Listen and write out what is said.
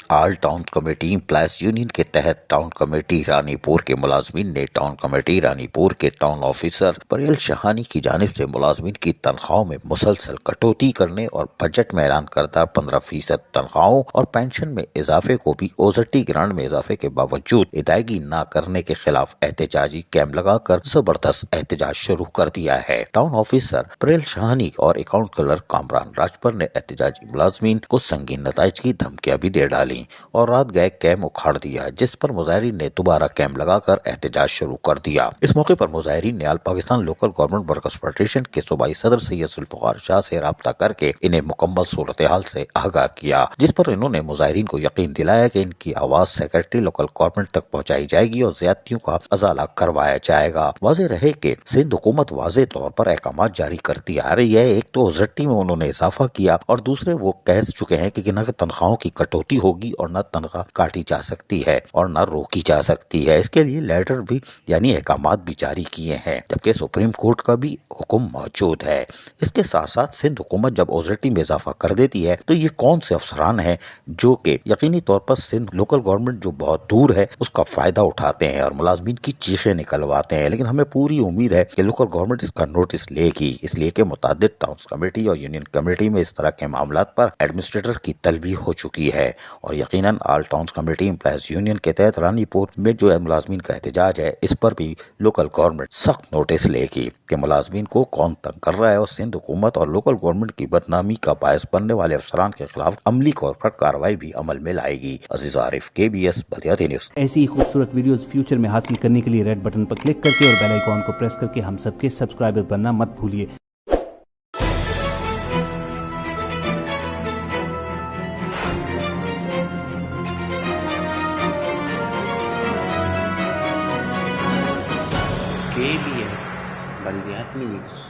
آل town committee employees union کے تحت town committee رانی پور کے ملازمین نے ٹاؤن کمیٹی رانی پور کے ٹاؤن آفیسر پریل شہانی کی جانب سے ملازمین کی تنخواہوں میں مسلسل کٹوتی کرنے اور بجٹ میں اعلان کردہ 15% تنخواہوں اور پینشن میں اضافے کو بھی اوزٹی گرانٹ میں اضافے کے باوجود ادائیگی نہ کرنے کے خلاف احتجاجی کیمپ لگا کر زبردست احتجاج شروع کر دیا ہے۔ ٹاؤن آفیسر پریل شہانی اور اکاؤنٹ کلرک کامران راجپر نے احتجاجی ملازمین کو سنگین نتائج کی دھمکیاں بھی دے ڈالی اور رات گئے کیمپ اکھاڑ دیا، جس پر مظاہرین نے دوبارہ کیمپ لگا کر احتجاج شروع کر دیا۔ اس موقع پر مظاہرین نے all Pakistan local government workers federation کے صوبائی صدر سید ذوالفقار شاہ سے رابطہ کر کے انہیں مکمل صورتحال سے آگاہ کیا، جس پر انہوں نے مظاہرین کو یقین دلایا کہ ان کی آواز سیکرٹری لوکل گورنمنٹ تک پہنچائی جائے گی اور زیادتیوں کا ازالہ کروایا جائے گا۔ واضح رہے کہ سندھ حکومت واضح طور پر احکامات جاری کرتی آ رہی ہے۔ ایک تو اوزٹی میں انہوں نے اضافہ کیا اور دوسرے وہ کہہ چکے ہیں کہ نہ تنخواہوں کی کٹوتی ہوگی اور نہ تنخواہ کاٹی جا سکتی ہے اور نہ روکی جا سکتی ہے۔ اس کے لیے لیٹر بھی یعنی احکامات بھی جاری کیے ہیں، جبکہ سپریم کورٹ کا بھی حکم موجود ہے۔ اس کے ساتھ ساتھ سندھ حکومت جب اوزٹی میں اضافہ کر دیتی ہے تو یہ کون سے افسران ہیں جو کہ یقینی طور پر سندھ لوکل گورنمنٹ جو بہت دور ہے اس کا فائدہ اٹھاتے ہیں اور ملازمین کی چیخیں نکلواتے ہیں۔ لیکن ہمیں پوری امید ہے کہ لوکل گورنمنٹ اس کا نوٹس لے گی، اس لیے کہ متعدد ٹاؤنز کمیٹی اور یونین کمیٹی میں اس طرح کے معاملات پر ایڈمنسٹریٹر کی طلبی ہو چکی ہے اور یقیناً آل ٹاؤنز کمیٹی امپلائز یونین کے تحت رانی پور میں جو ملازمین کا احتجاج ہے اس پر بھی لوکل گورنمنٹ سخت نوٹس لے گی کہ ملازمین کو کون تنگ کر رہا ہے اور سندھ حکومت اور لوکل گورنمنٹ کی بدنامی کا باعث بننے والے افسران کے خلاف عملی طور پر کارروائی بھی عمل میں لائے گی۔ عزیز عارف، KBS بلدیاتی نیوز۔ ایسی ہی خوبصورت ویڈیوز فیوچر میں حاصل کرنے کے لیے ریڈ بٹن پر کلک کر کے اور بیل آئیکن کو پریس کر کے ہم سب کے سبسکرائبر بننا مت بھولیے۔ KBS بلدیاتی نیوز۔